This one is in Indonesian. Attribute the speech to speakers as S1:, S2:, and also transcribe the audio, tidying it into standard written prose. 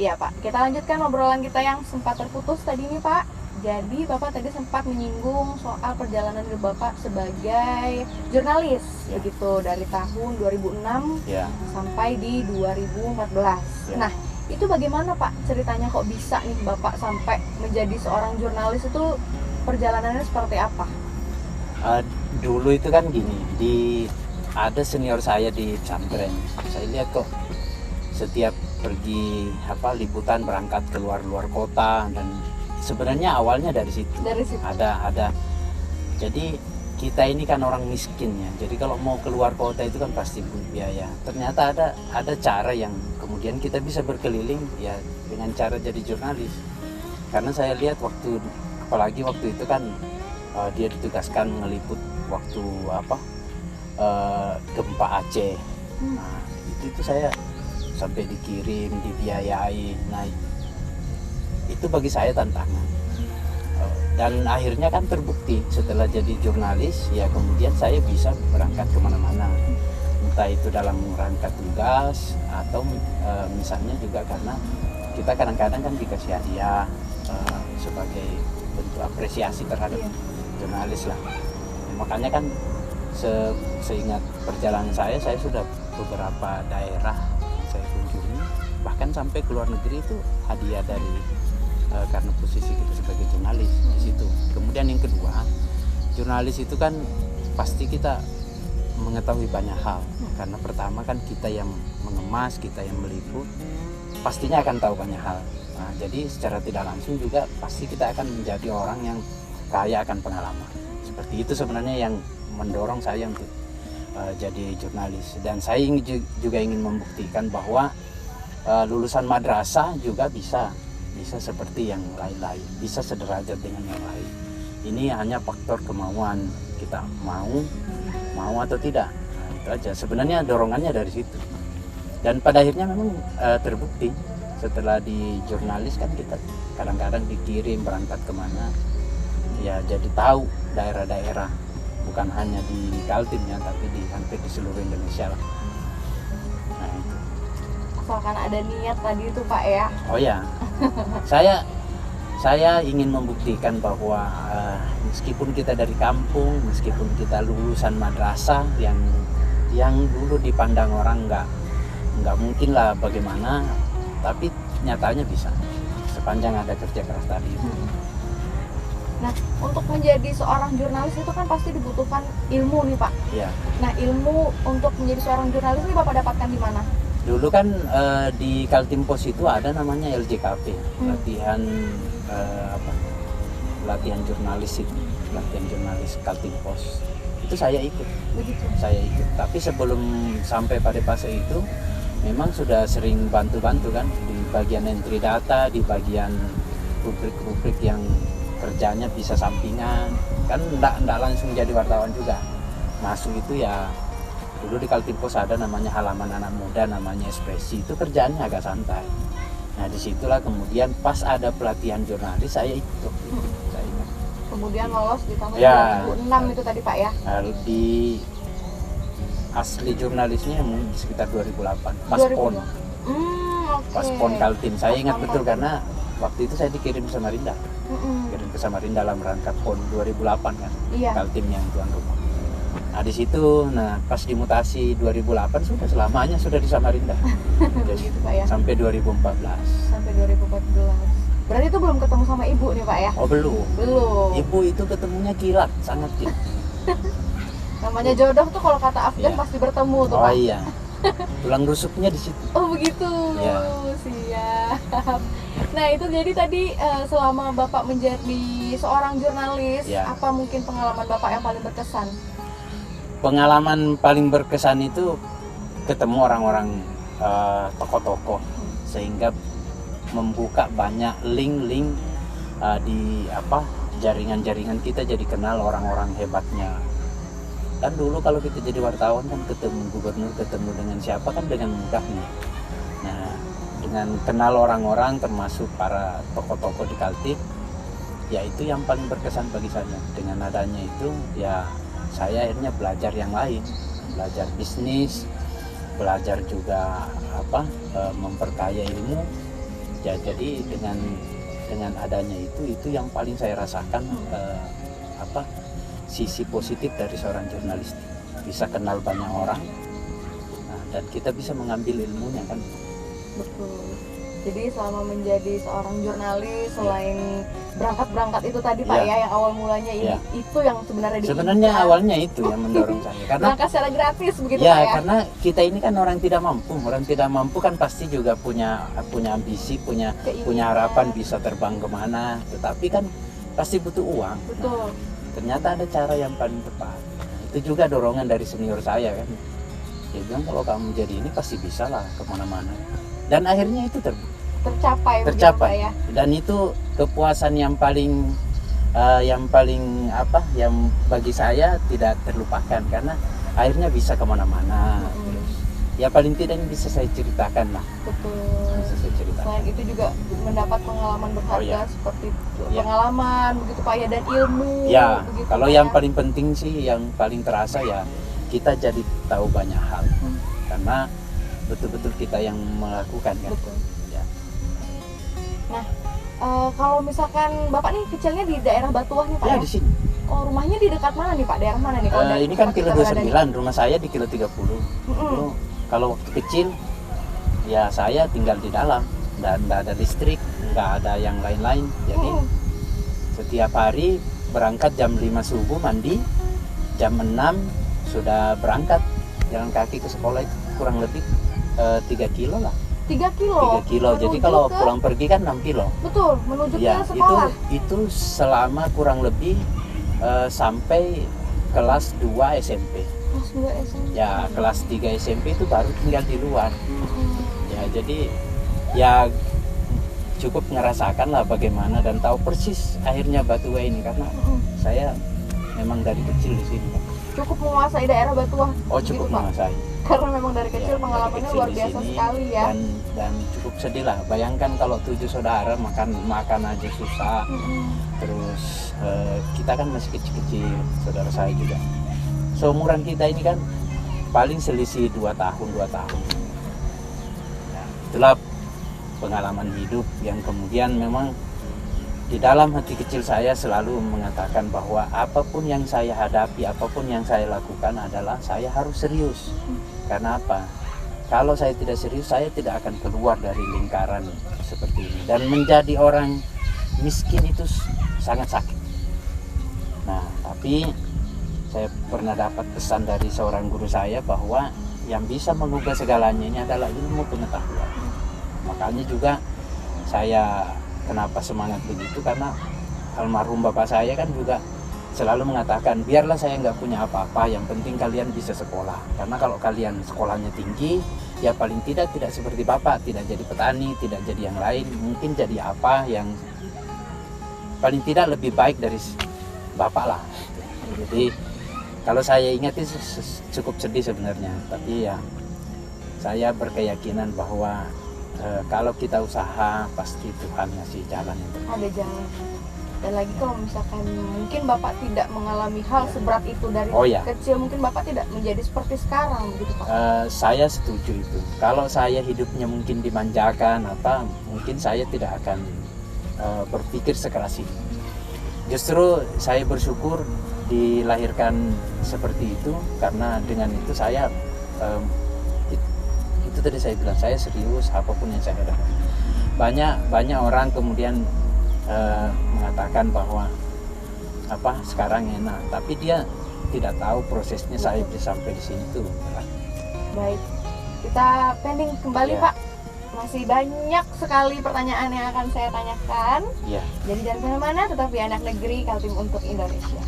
S1: Iya Pak, kita lanjutkan obrolan kita yang sempat terputus tadi nih Pak. Jadi Bapak tadi sempat menyinggung soal perjalanan hidup Bapak sebagai jurnalis,
S2: Ya.
S1: begitu dari tahun 2006
S2: Ya.
S1: sampai di 2014.
S2: Ya.
S1: Nah, itu bagaimana Pak ceritanya kok bisa nih Bapak sampai menjadi seorang jurnalis, itu perjalanannya seperti apa?
S2: Dulu itu kan gini, ada senior saya di pesantren. Saya lihat kok setiap pergi liputan berangkat ke luar kota, dan sebenarnya awalnya dari situ.
S1: Dari situ.
S2: Ada. Jadi kita ini kan orang miskin ya. Jadi kalau mau keluar kota itu kan pasti butuh biaya. Ternyata ada cara yang kemudian kita bisa berkeliling ya dengan cara jadi jurnalis. Karena saya lihat apalagi waktu itu kan dia ditugaskan meliput waktu gempa Aceh. Nah, itu saya sampai dikirim, dibiayai. Nah, itu bagi saya tantangan. Dan akhirnya kan terbukti setelah jadi jurnalis, ya kemudian saya bisa berangkat kemana-mana. Entah itu dalam rangka tugas atau misalnya juga karena kita kadang-kadang kan dikasih hadiah sebagai bentuk apresiasi terhadap jurnalis lah. Makanya kan seingat perjalanan saya sudah beberapa daerah saya kunjungi, bahkan sampai ke luar negeri itu hadiah dari karena posisi kita sebagai jurnalis di situ. Kemudian yang kedua, jurnalis itu kan pasti kita mengetahui banyak hal, karena pertama kan kita yang mengemas, kita yang meliput, pastinya akan tahu banyak hal. Nah, jadi secara tidak langsung juga pasti kita akan menjadi orang yang kaya akan pengalaman. Seperti itu sebenarnya yang mendorong saya untuk jadi jurnalis. Dan saya juga ingin membuktikan bahwa lulusan madrasah juga bisa seperti yang lain-lain, bisa sederajat dengan yang lain. Ini hanya faktor kemauan, kita mau atau tidak. Nah, itu aja sebenarnya dorongannya dari situ. Dan pada akhirnya memang terbukti setelah di jurnalis kan kita kadang-kadang dikirim berangkat kemana, ya jadi tahu daerah-daerah, bukan hanya di Kaltim ya, tapi hampir di seluruh Indonesia lah. Nah itu.
S1: Asalkan ada niat tadi itu Pak ya.
S2: Oh ya, saya ingin membuktikan bahwa meskipun kita dari kampung, meskipun kita lulusan madrasah yang dulu dipandang orang nggak mungkin lah bagaimana, tapi nyatanya bisa sepanjang ada kerja keras tadi itu.
S1: Nah, untuk menjadi seorang jurnalis itu kan pasti dibutuhkan ilmu nih Pak.
S2: Ya.
S1: Nah, ilmu untuk menjadi seorang jurnalis ini Bapak dapatkan di mana?
S2: Dulu kan di Kaltim Pos itu ada namanya LJKP, latihan jurnalis itu, latihan jurnalis Kaltim Pos. Itu saya ikut.
S1: Begitu.
S2: Saya ikut. Tapi sebelum sampai pada fase itu, memang sudah sering bantu-bantu kan di bagian entry data, di bagian rubrik-rubrik yang kerjanya bisa sampingan. Kan enggak langsung jadi wartawan juga. Masuk itu ya. Dulu di Kaltim Pos ada namanya halaman anak muda, namanya Ekspresi, itu kerjaannya agak santai. Nah disitulah kemudian pas ada pelatihan jurnalis saya ikut. Saya ingat.
S1: Kemudian lolos di tahun
S2: Ya.
S1: 2006 itu tadi Pak ya.
S2: Lalu di asli jurnalisnya di sekitar 2008 pas
S1: 2000.
S2: PON.
S1: Oke.
S2: Pas PON Kaltim. Saya
S1: Pas
S2: ingat
S1: PON
S2: betul
S1: Kaltim.
S2: karena waktu itu saya dikirim ke Samarinda. Kirim ke Samarinda dalam rangka PON 2008 kan.
S1: Iya.
S2: Kaltim yang tuan rumah. Nah di situ, pas dimutasi 2008 sudah selamanya sudah di Samarinda. Jadi
S1: Begitu Pak ya.
S2: sampai 2014.
S1: Sampai 2014. Berarti itu belum ketemu sama ibu nih Pak ya?
S2: Oh belum.
S1: Belum.
S2: Ibu itu ketemunya kilat, sangat kilat.
S1: Namanya jodoh tuh kalau kata Afgan
S2: Iya.
S1: pasti bertemu tuh
S2: Oh
S1: Pak.
S2: iya. Tulang rusuknya di situ.
S1: Oh begitu.
S2: Iya.
S1: Siap. Nah itu jadi tadi selama Bapak menjadi seorang jurnalis,
S2: Iya.
S1: apa mungkin pengalaman Bapak yang paling berkesan?
S2: Pengalaman paling berkesan itu ketemu orang-orang tokoh-tokoh, sehingga membuka banyak link-link di jaringan-jaringan kita, jadi kenal orang-orang hebatnya. Kan dulu kalau kita jadi wartawan kan ketemu gubernur, ketemu dengan siapa kan dengan mudahnya. Nah, dengan kenal orang-orang termasuk para tokoh-tokoh di Kaltim, ya itu yang paling berkesan bagi saya. Dengan adanya itu ya saya akhirnya belajar yang lain, belajar bisnis, belajar juga memperkaya ilmu, Ya, jadi dengan adanya itu yang paling saya rasakan sisi positif dari seorang jurnalistik, bisa kenal banyak orang, nah, dan kita bisa mengambil ilmunya kan.
S1: Betul. Jadi selama menjadi seorang jurnalis, selain berangkat itu tadi Pak ya, yang awal mulanya ini itu yang
S2: sebenarnya awalnya itu yang mendorong saya, karena
S1: berangkat secara gratis begitu
S2: ya,
S1: Pak ya.
S2: karena kita ini kan orang tidak mampu kan pasti juga punya ambisi, punya harapan bisa terbang kemana, tetapi kan pasti butuh uang.
S1: Betul.
S2: Nah, ternyata ada cara yang paling tepat. Itu juga dorongan dari senior saya kan. Dia bilang kalau kamu jadi ini pasti bisa lah kemana-mana. Dan akhirnya itu tercapai.
S1: Ya?
S2: Dan itu kepuasan yang paling yang bagi saya tidak terlupakan, karena akhirnya bisa kemana-mana. Terus, ya paling tidak ini bisa saya ceritakan lah.
S1: Betul.
S2: Bisa saya ceritakan.
S1: Selain itu juga mendapat pengalaman berharga seperti pengalaman begitu Pak ya, dan ilmu.
S2: Ya,
S1: begitu,
S2: kalau
S1: Pak,
S2: yang paling penting sih, yang paling terasa ya kita jadi tahu banyak hal, karena betul-betul kita yang melakukan kan.
S1: Betul.
S2: Ya.
S1: Nah, kalau misalkan Bapak nih kecilnya di daerah Batuah nih Pak ya?
S2: Di sini.
S1: Oh, rumahnya di dekat mana nih Pak? Daerah mana nih?
S2: Ini kan kilo 29, rumah saya di kilo 30. Itu, kalau waktu kecil ya saya tinggal di dalam dan nggak ada listrik, nggak ada yang lain-lain. Jadi setiap hari berangkat jam 5 subuh, mandi jam 6 sudah berangkat jalan kaki ke sekolah, itu kurang lebih 3 kilo lah.
S1: 3 kilo?
S2: 3 kilo, jadi kalau pulang pergi kan 6 kilo.
S1: Betul, menuju
S2: Ya,
S1: ke sekolah.
S2: itu selama kurang lebih sampai kelas 2 SMP.
S1: Kelas 2 SMP?
S2: Ya, kelas 3 SMP itu baru tinggal di luar. Ya, jadi ya cukup ngerasakan lah bagaimana dan tahu persis akhirnya Batuah ini, karena saya memang dari kecil di sini.
S1: Cukup menguasai daerah Batuah.
S2: Oh, cukup
S1: gitu,
S2: menguasai.
S1: Karena memang dari kecil pengalamannya luar biasa sekali ya.
S2: Dan cukup sedih lah. Bayangkan kalau 7 saudara makan aja susah. Terus kita kan masih kecil-kecil, saudara saya juga. Seumuran kita ini kan paling selisih 2 tahun. Nah, itulah pengalaman hidup yang kemudian memang di dalam hati kecil saya selalu mengatakan bahwa apapun yang saya hadapi, apapun yang saya lakukan adalah saya harus serius. Karena apa? Kalau saya tidak serius, saya tidak akan keluar dari lingkaran seperti ini. Dan menjadi orang miskin itu sangat sakit. Nah, tapi saya pernah dapat pesan dari seorang guru saya bahwa yang bisa mengubah segalanya ini adalah ilmu pengetahuan. Makanya juga saya kenapa semangat begitu, karena almarhum bapak saya kan juga selalu mengatakan, biarlah saya nggak punya apa-apa, yang penting kalian bisa sekolah. Karena kalau kalian sekolahnya tinggi, ya paling tidak seperti bapak, tidak jadi petani, tidak jadi yang lain, mungkin jadi apa yang paling tidak lebih baik dari bapak lah. Jadi kalau saya ingat itu cukup sedih sebenarnya, tapi ya saya berkeyakinan bahwa kalau kita usaha pasti Tuhan ngasih jalan yang terbaik.
S1: Ada jalan. Dan lagi kalau misalkan mungkin Bapak tidak mengalami hal seberat itu dari kecil, mungkin Bapak tidak menjadi seperti sekarang begitu Pak?
S2: Saya setuju itu. Kalau saya hidupnya mungkin dimanjakan mungkin saya tidak akan berpikir sekeras ini. Justru saya bersyukur dilahirkan seperti itu, karena dengan itu saya itu tadi saya bilang, saya serius apapun yang saya hadapi. Banyak orang kemudian mengatakan bahwa sekarang enak, tapi dia tidak tahu prosesnya saya bisa sampai di sini tuh.
S1: Baik, kita pending kembali Pak. Masih banyak sekali pertanyaan yang akan saya tanyakan. Jadi jangan kemana-mana, tetap di Anak Negeri Kaltim untuk Indonesia.